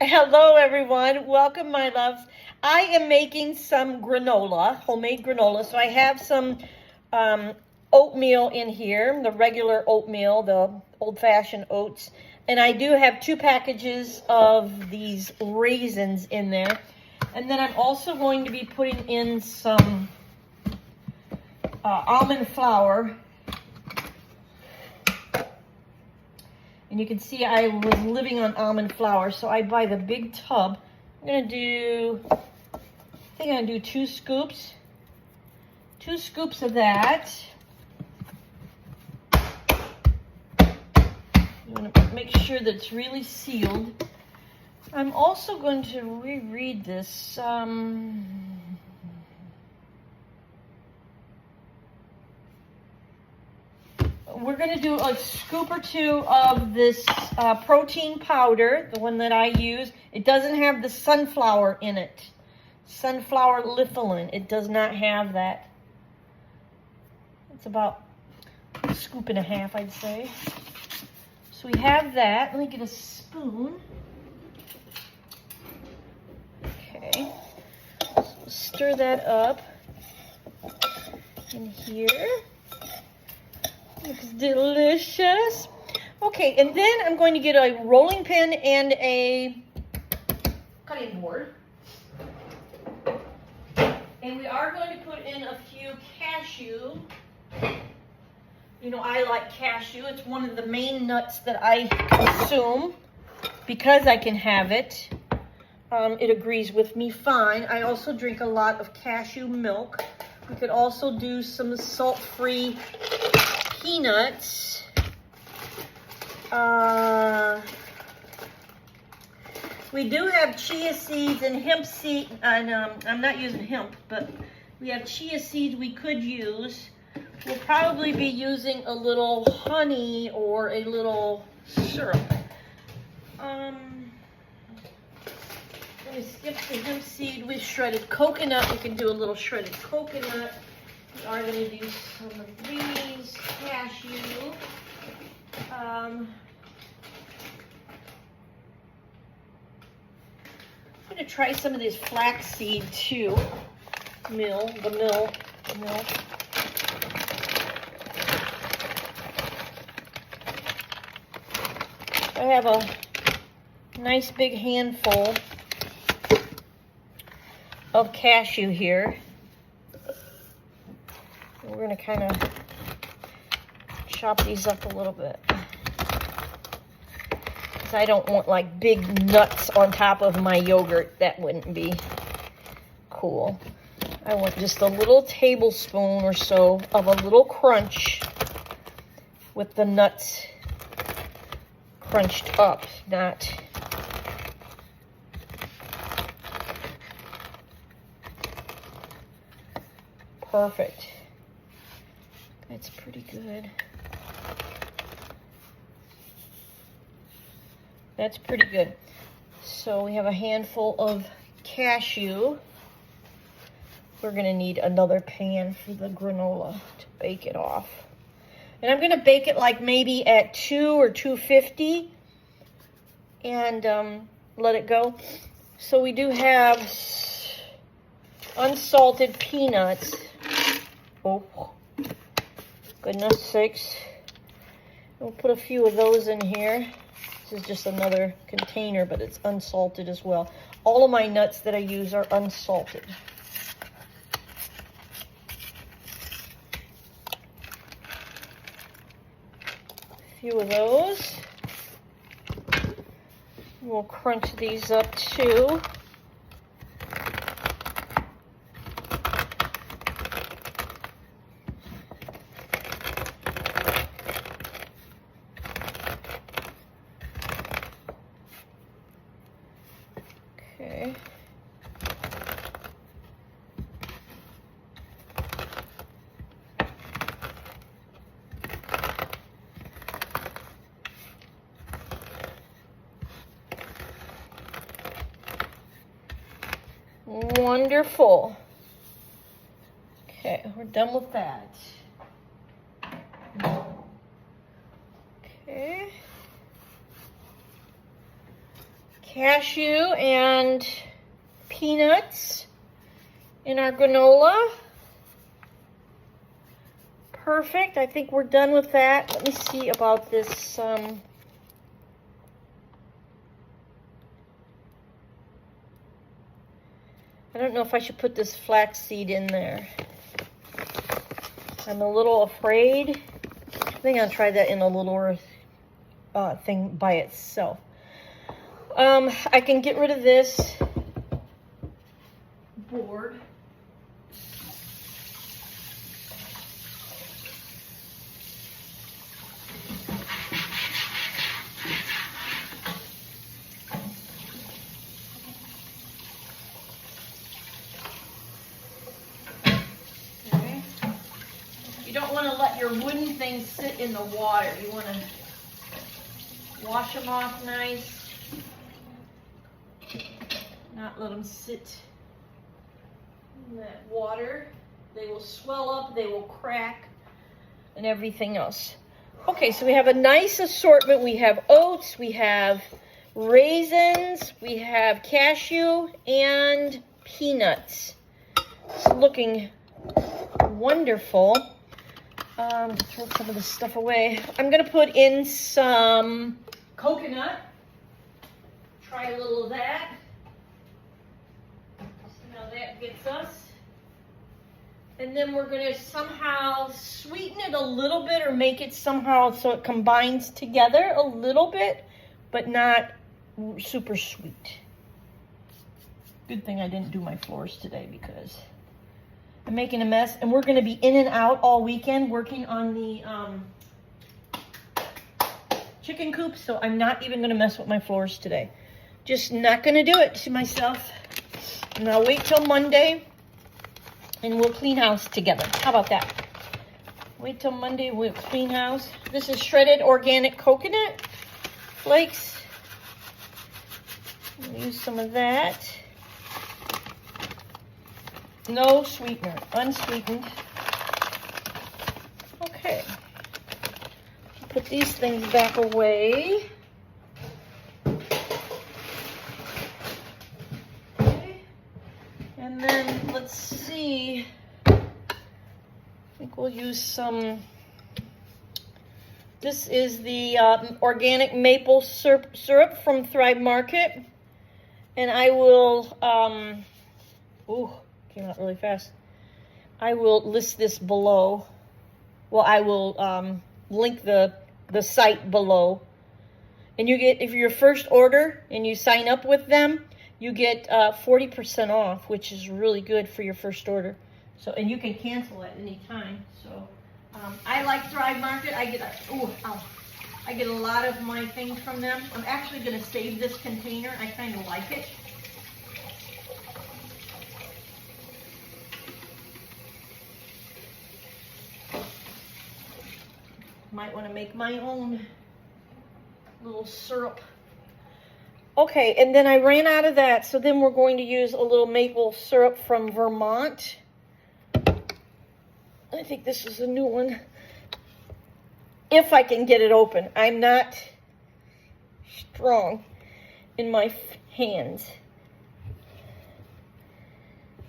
Hello everyone, welcome my loves. I am making some granola, homemade granola. So I have some oatmeal in here, the regular oatmeal, the old-fashioned oats. And I do have 2 packages of these raisins in there. And then I'm also going to be putting in some almond flour. And you can see I was living on almond flour, so I buy the big tub. I'm gonna do, I think I'm gonna do 2 scoops. 2 scoops of that. You wanna make sure that it's really sealed. I'm also going to reread this. We're going to do a scoop or 2 of this protein powder, the one that I use. It doesn't have the sunflower in it. Sunflower litholin. It does not have that. It's about a scoop and a half, I'd say. So we have that. Let me get a spoon. Okay. So stir that up in here. Looks delicious. Okay, and then I'm going to get a rolling pin and a cutting board. And we are going to put in a few cashew. You know, I like cashew. It's one of the main nuts that I consume because I can have it. It agrees with me fine. I also drink a lot of cashew milk. We could also do some salt-free peanuts. We do have chia seeds and hemp seed, and I'm not using hemp, but we have chia seeds we could use. We'll probably be using a little honey or a little syrup. I'm going to skip the hemp seed with shredded coconut. We can do a little shredded coconut. We are going to do some of these cashew. I'm going to try some of this flaxseed too. The mill. I have a nice big handful of cashew here. We're going to kind of chop these up a little bit. Because I don't want like big nuts on top of my yogurt. That wouldn't be cool. I want just a little tablespoon or so of a little crunch with the nuts crunched up, not perfect. That's pretty good. That's pretty good. So we have a handful of cashew. We're going to need another pan for the granola to bake it off. And I'm going to bake it like maybe at 2 or 250 and let it go. So we do have unsalted peanuts. Oh, goodness sakes. We'll put a few of those in here. This is just another container, but it's unsalted as well. All of my nuts that I use are unsalted. A few of those. We'll crunch these up too. Okay. Wonderful. Okay, we're done with that. Okay. cashew and peanuts in our granola. Perfect. I think we're done with that. Let me see about this. I don't know if I should put this flaxseed in there. I'm a little afraid. I think I'll try that in a little thing by itself. I can get rid of this board. You don't want to let your wooden things sit in the water. You want to wash them off nice. Not let them sit in that water. They will swell up, they will crack, and everything else. Okay, so we have a nice assortment. We have oats, we have raisins, we have cashew, and peanuts. It's looking wonderful. Throw some of this stuff away. I'm gonna put in some coconut. Try a little of that. See how that gets us. And then we're gonna somehow sweeten it a little bit or make it somehow so it combines together a little bit, but not super sweet. Good thing I didn't do my floors today because I'm making a mess, and we're going to be in and out all weekend working on the chicken coop, so I'm not even going to mess with my floors today. Just not going to do it to myself. And I'll wait till Monday, and we'll clean house together. How about that? Wait till Monday, we'll clean house. This is shredded organic coconut flakes. I'll use some of that. No sweetener, unsweetened. Okay. Put these things back away. Okay. And then let's see. I think we'll use some. This is the organic maple syrup from Thrive Market. And I will, came out really fast. I will list this below. Well, I will link the site below. And you get, if your first order and you sign up with them, you get 40% off, which is really good for your first order. So, and you can cancel at any time. So, I like Thrive Market. I get a lot of my things from them. I'm actually going to save this container. I kind of like it. Might want to make my own little syrup. Okay, and then I ran out of that, so then we're going to use a little maple syrup from Vermont. I think this is a new one. If I can get it open. I'm not strong in my hands.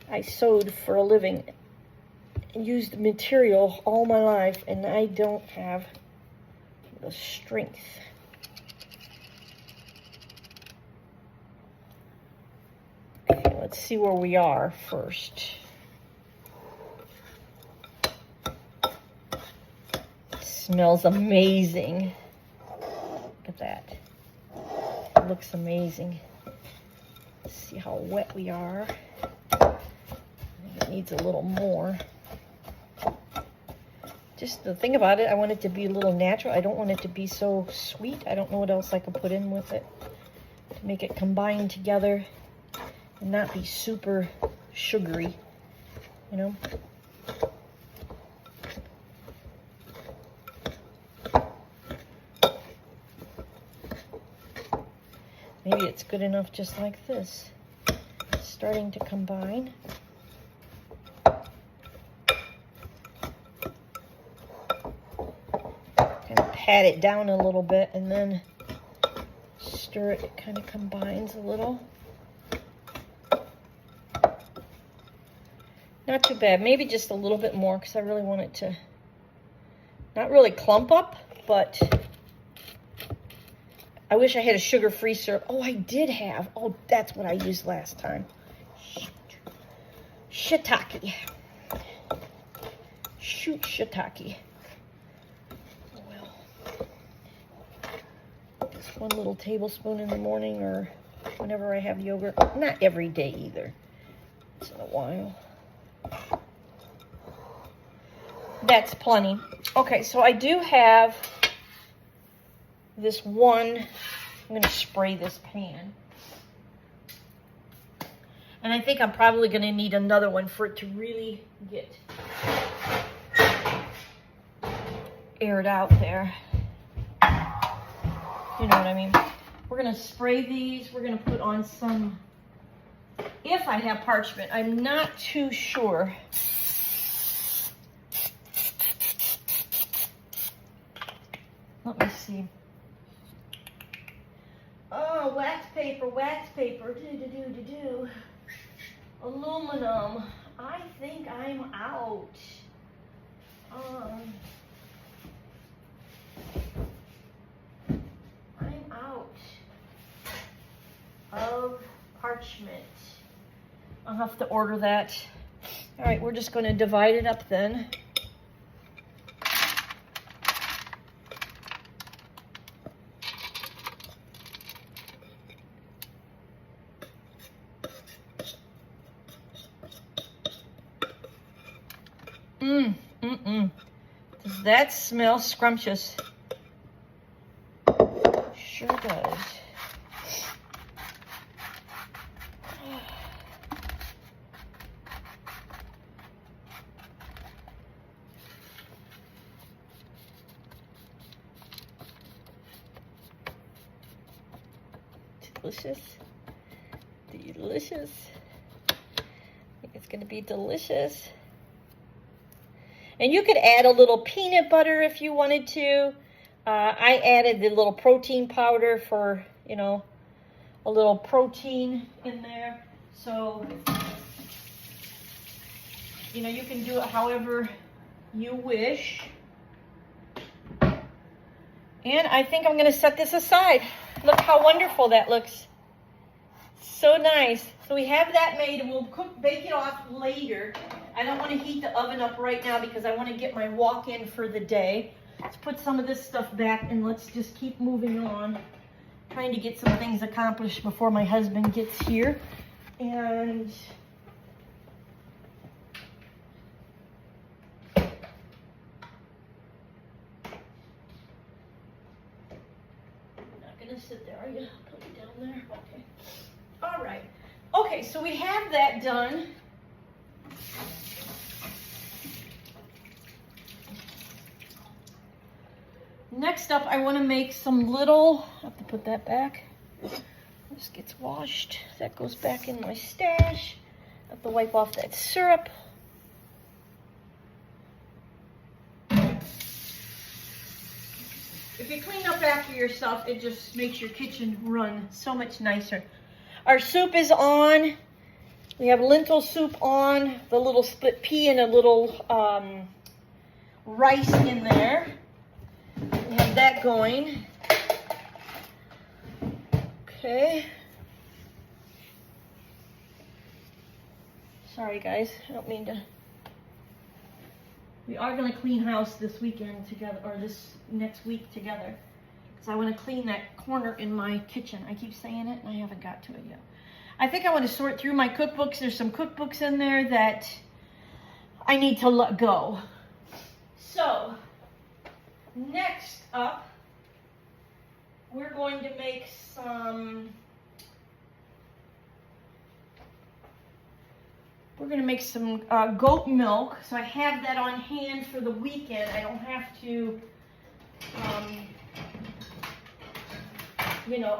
I sewed for a living and used material all my life, and I don't have the strength. Okay, let's see where we are first. It smells amazing. Look at that. It looks amazing. Let's see how wet we are. It needs a little more. Just the thing about it, I want it to be a little natural. I don't want it to be so sweet. I don't know what else I could put in with it to make it combine together and not be super sugary, you know. Maybe it's good enough just like this. It's starting to combine. Pat it down a little bit and then stir it, it kind of combines a little. Not too bad, maybe just a little bit more because I really want it to not really clump up, but I wish I had a sugar-free syrup. Oh, I did have. Oh, that's what I used last time. Shiitake. Shoot, shiitake. Oh, well. Just 1 little tablespoon in the morning or whenever I have yogurt. Not every day either. Once in a while. That's plenty. Okay, so I do have this one. I'm going to spray this pan. And I think I'm probably going to need another one for it to really get aired out there. You know what I mean? We're going to spray these. We're going to put on some, if I have parchment. I'm not too sure. Let me see. Oh, wax paper, do. Aluminum. I think I'm out. I'm out of parchment. I'll have to order that. All right, we're just going to divide it up then. Does that smell scrumptious? Sure does. Delicious. Delicious. I think it's going to be delicious. And you could add a little peanut butter if you wanted to. I added the little protein powder for, you know, a little protein in there. So, you know, you can do it however you wish. And I think I'm going to set this aside. Look how wonderful that looks. So nice. So we have that made and we'll bake it off later. I don't want to heat the oven up right now because I want to get my walk in for the day. Let's put some of this stuff back and let's just keep moving on. Trying to get some things accomplished before my husband gets here. And not gonna sit there, are you? Put it down there. Okay. All right. Okay, so we have that done. Next up, I want to make some little, I have to put that back. This gets washed. That goes back in my stash. I have to wipe off that syrup. If you clean up after yourself, it just makes your kitchen run so much nicer. Our soup is on. We have lentil soup on, the little split pea and a little rice in there. We have that going. Okay. Sorry guys, I don't mean to. We are going to clean house this weekend together, or this next week together. Because I want to clean that corner in my kitchen. I keep saying it and I haven't got to it yet. I think I want to sort through my cookbooks. There's some cookbooks in there that I need to let go. So, next up, we're going to make some, goat milk. So I have that on hand for the weekend. I don't have to,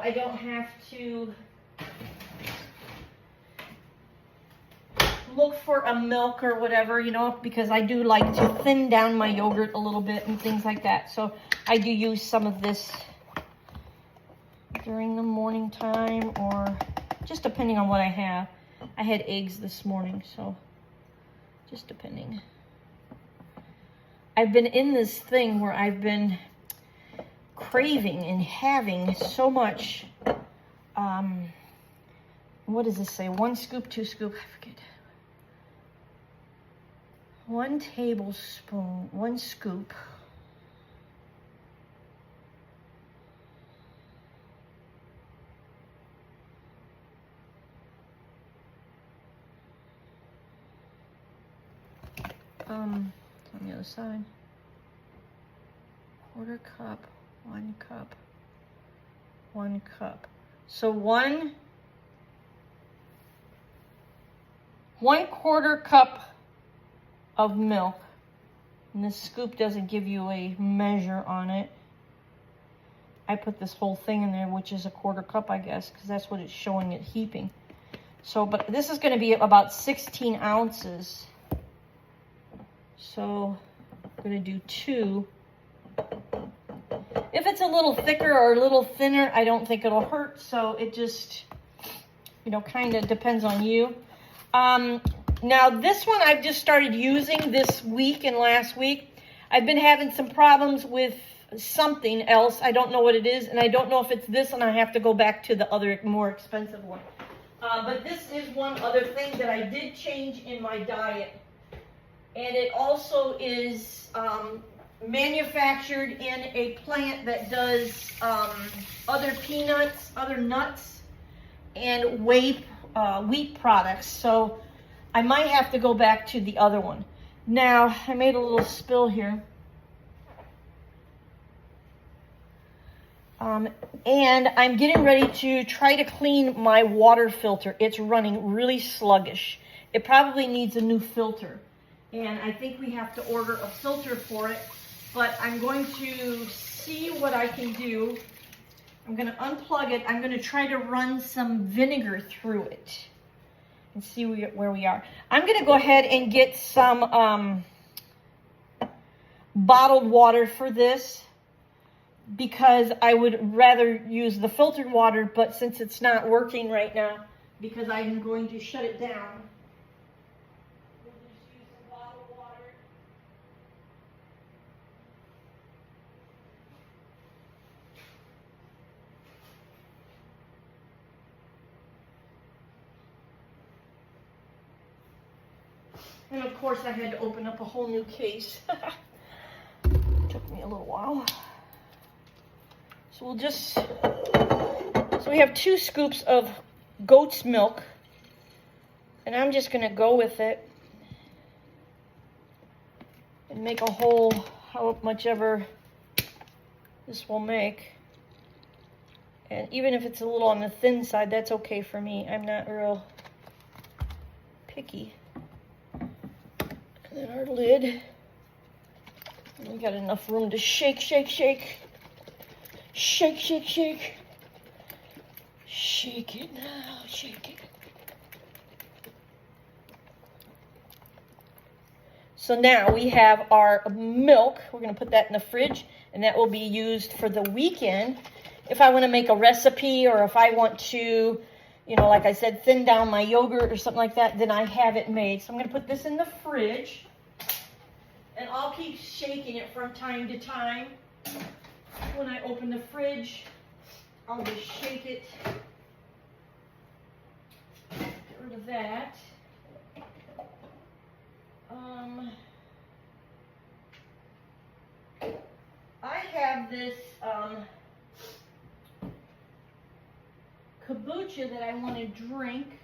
I don't have to look for a milk or whatever, because I do like to thin down my yogurt a little bit and things like that. So I do use some of this during the morning time, or just depending on what I have. I had eggs this morning, so just depending. I've been in this thing where I've been craving and having so much, what does this say? 1 scoop, 2 scoop, I forget. 1 tablespoon, 1 scoop. On the other side. 1/4 cup, 1 cup, 1 cup. So 1/4 cup of milk. And this scoop doesn't give you a measure on it. I put this whole thing in there, which is 1/4 cup, I guess, because that's what it's showing it heaping. So, but this is going to be about 16 ounces. So I'm going to do 2. If it's a little thicker or a little thinner, I don't think it'll hurt. So it just, you know, kind of depends on you. Now this one I've just started using this week and last week. I've been having some problems with something else. I don't know what it is, and I don't know if it's this, and I have to go back to the other more expensive one. But this is one other thing that I did change in my diet. And it also is manufactured in a plant that does other peanuts, other nuts, and wheat products. So I might have to go back to the other one. Now, I made a little spill here. And I'm getting ready to try to clean my water filter. It's running really sluggish. It probably needs a new filter. And I think we have to order a filter for it. But I'm going to see what I can do. I'm going to unplug it. I'm going to try to run some vinegar through it and see where we are. I'm going to go ahead and get some bottled water for this, because I would rather use the filtered water, but since it's not working right now, because I'm going to shut it down, we'll just use some bottled water. And of course I had to open up a whole new case. Took me a little while. So we'll just, so we have 2 scoops of goat's milk, and I'm just going to go with it and make a whole, how much ever this will make. And even if it's a little on the thin side, that's okay for me. I'm not real picky. And then our lid. And we got enough room to shake, shake, shake. Shake, shake, shake. Shake it now, shake it. So now we have our milk. We're going to put that in the fridge, and that will be used for the weekend. If I want to make a recipe, or if I want to, you know, like I said, thin down my yogurt or something like that, then I have it made. So I'm going to put this in the fridge, and I'll keep shaking it from time to time. When I open the fridge, I'll just shake it. Get rid of that. I have this kombucha that I want to drink,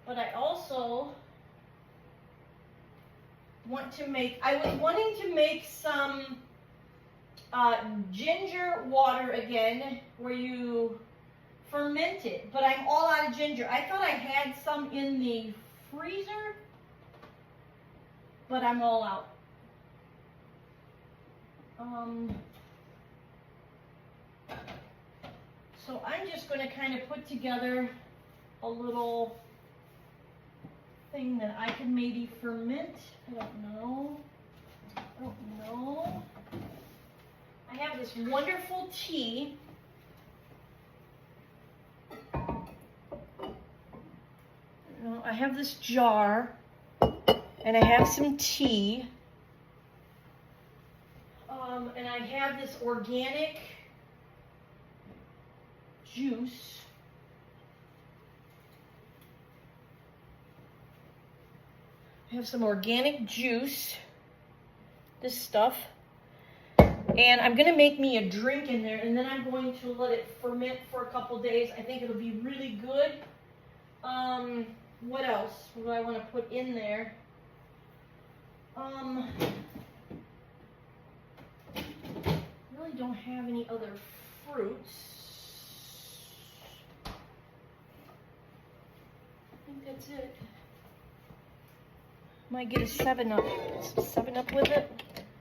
but I also want to make, I was wanting to make some ginger water again, where you ferment it, but I'm all out of ginger. I thought I had some in the freezer, but I'm all out. So I'm just going to kind of put together a little thing that I can maybe ferment. I don't know. I have this wonderful tea. I have this jar, and I have some tea, and I have this organic juice. I have some organic juice, this stuff, and I'm going to make me a drink in there, and then I'm going to let it ferment for a couple days. I think it'll be really good. What else do I want to put in there? Really don't have any other fruits. I think that's it. Might get a 7-Up. Some 7-Up with it.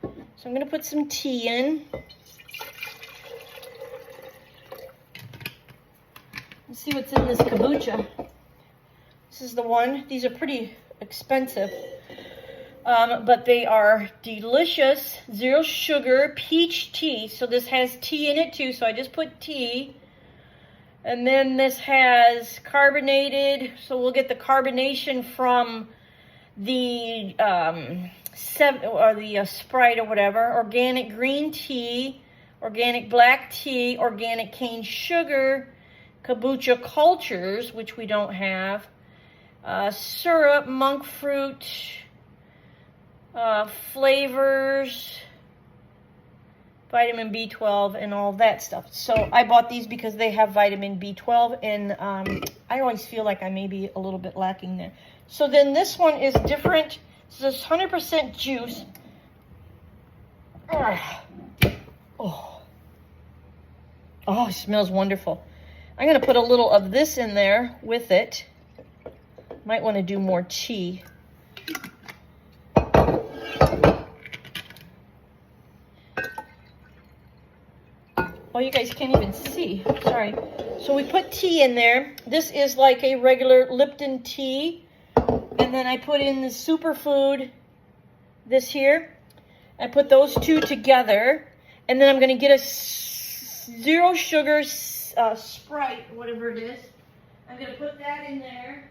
So I'm going to put some tea in. Let's see what's in this kombucha. This is the one. These are pretty expensive, but they are delicious. 0 sugar peach tea. So this has tea in it too. So I just put tea. And then this has carbonated. So we'll get the carbonation from the Sprite or whatever. Organic green tea, organic black tea, organic cane sugar, kombucha cultures, which we don't have. Syrup, monk fruit, flavors, vitamin B12, and all that stuff. So I bought these because they have vitamin B12, and I always feel like I may be a little bit lacking there. So then this one is different. This is 100% juice. Oh, it smells wonderful. I'm going to put a little of this in there with it. Might want to do more tea. Oh, you guys can't even see. Sorry. So we put tea in there. This is like a regular Lipton tea. And then I put in the superfood, this here. I put those two together. And then I'm going to get a 0 sugar Sprite, whatever it is. I'm going to put that in there.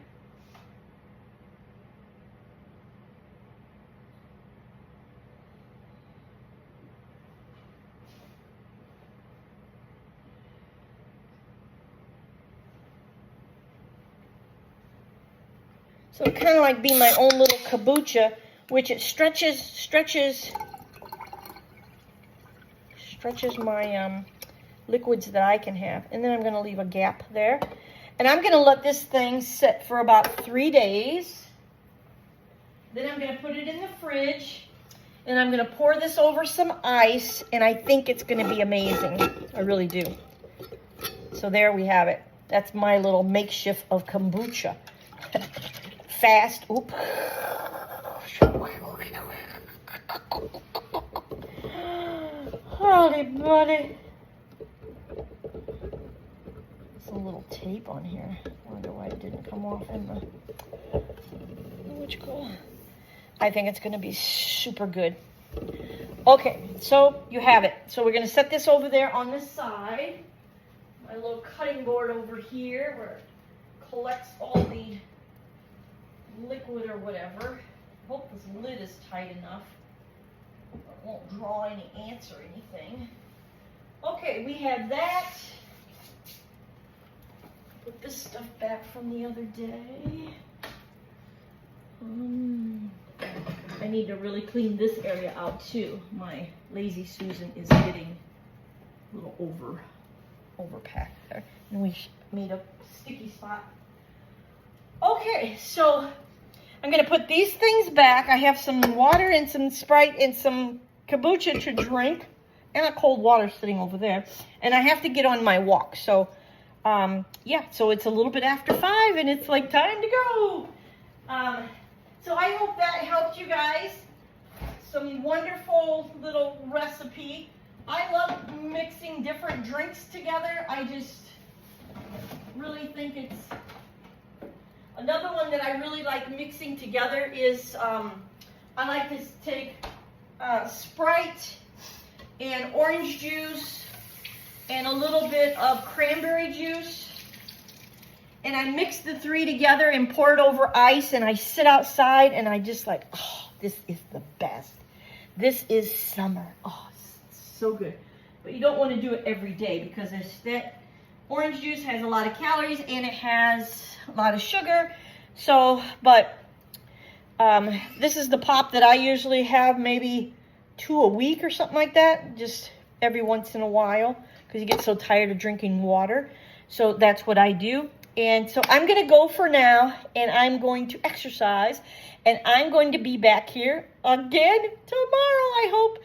So it kind of like be my own little kombucha, which it stretches my liquids that I can have. And then I'm going to leave a gap there. And I'm going to let this thing sit for about 3 days. Then I'm going to put it in the fridge. And I'm going to pour this over some ice. And I think it's going to be amazing. I really do. So there we have it. That's my little makeshift of kombucha. Fast. Oop. Holy buddy. There's a little tape on here. I wonder why it didn't come off in the... Which go? I think it's going to be super good. Okay, so you have it. So we're going to set this over there on this side. My little cutting board over here where it collects all the liquid or whatever. I hope this lid is tight enough. It won't draw any ants or anything. Okay, we have that. Put this stuff back from the other day. I need to really clean this area out too. My lazy Susan is getting a little overpacked there. And we made a sticky spot. Okay, so I'm going to put these things back. I have some water and some Sprite and some kombucha to drink and a cold water sitting over there. And I have to get on my walk. So, yeah, so it's a little bit after 5 and it's like time to go. So I hope that helped you guys. Some wonderful little recipe. I love mixing different drinks together. I just really think it's... Another one that I really like mixing together is, I like to take Sprite and orange juice and a little bit of cranberry juice. And I mix the three together and pour it over ice, and I sit outside and I just like, oh, this is the best. This is summer. Oh, it's so good. But you don't want to do it every day because that orange juice has a lot of calories and it has a lot of sugar. So, but this is the pop that I usually have, maybe 2 a week or something like that, just every once in a while because you get so tired of drinking water. So that's what I do. And so I'm going to go for now, and I'm going to exercise, and I'm going to be back here again tomorrow, I hope.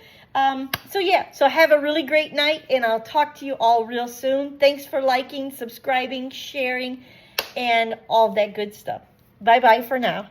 So yeah, so have a really great night, and I'll talk to you all real soon. Thanks for liking, subscribing, sharing, and all that good stuff. Bye-bye for now.